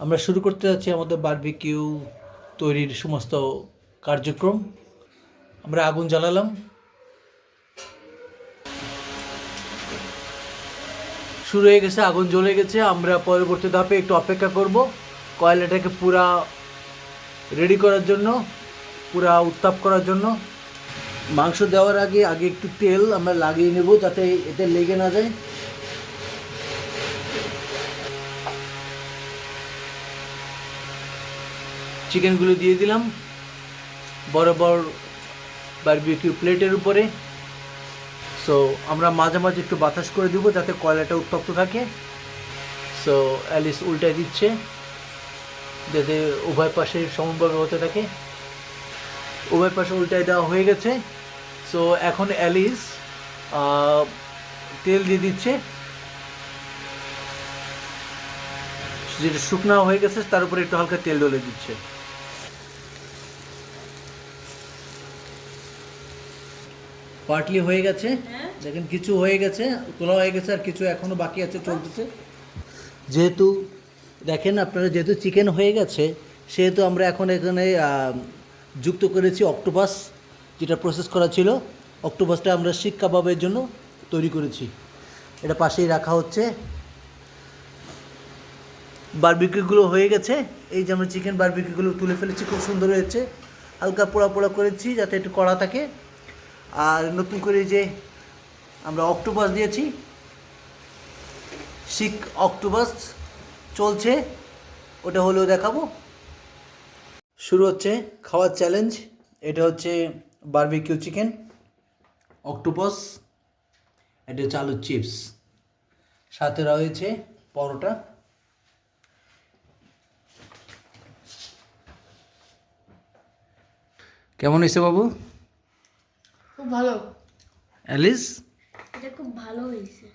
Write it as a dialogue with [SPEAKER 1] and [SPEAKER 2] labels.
[SPEAKER 1] আমরা শুরু করতে যাচ্ছি আমাদের বারবিকিউ তৈরির সমস্ত কার্যক্রম। আমরা আগুন জ্বালালাম। শুরু হয়ে গেছে, আগুন জ্বলে গেছে। আমরা পরবর্তী ধাপে একটু অপেক্ষা করব কয়লাটাকে পুরা রেডি করার জন্য, পুরা উত্তাপ করার জন্য। মাংস দেওয়ার আগে আগে একটু তেল আমরা লাগিয়ে নেব যাতে এতে লেগে না যায়। চিকেনগুলো দিয়ে দিলাম বরাবর বারবিকিউ প্লেটের উপরে। সো আমরা মাঝে মাঝে একটু বাতাস করে দিব যাতে কয়লাটা উত্তপ্ত থাকে। সো অ্যালিস উল্টায় দিচ্ছে যাতে উভয় পাশে সমানভাবে হতে থাকে। উভয় পাশে উল্টায় দেওয়া হয়ে গেছে। সো এখন অ্যালিস তেল দিয়ে দিচ্ছে, যেটা শুকনো হয়ে গেছে তার উপরে একটু হালকা তেল ঢেলে দিচ্ছে। পার্টলি হয়ে গেছে, দেখেন কিছু হয়ে গেছে, তোলা হয়ে গেছে, আর কিছু এখনো বাকি আছে, চলতেছে। যেহেতু দেখেন আপনারা, যেহেতু চিকেন হয়ে গেছে সেহেতু আমরা এখন এখানে যুক্ত করেছি অক্টোপাস, যেটা প্রসেস করা ছিল। অক্টোপাসটা আমরা শিক কাবাবের জন্য তৈরি করেছি, এটা পাশেই রাখা হচ্ছে। বারবিকিউগুলো হয়ে গেছে, এই যে আমরা চিকেন বারবিকিউগুলো তুলে ফেলেছি, খুব সুন্দর হয়েছে। হালকা পোড়া পোড়া করেছি যাতে একটু কড়া থাকে। আর নতুন করে যে আমরা অক্টোপাস দিয়েছি, শিক অক্টোপাস চলছে, ওটা হলেও দেখাবো। শুরু হচ্ছে খাওয়ার চ্যালেঞ্জ। এটা হচ্ছে বারবিকিউ চিকেন, অক্টোপাস, এটা হচ্ছে আলুর চিপস, সাথে রয়েছে পরোটা। কেমন হয়েছে বাবু?
[SPEAKER 2] খুব ভালো।
[SPEAKER 1] অ্যালিস?
[SPEAKER 2] এটা খুব ভালো হয়েছে।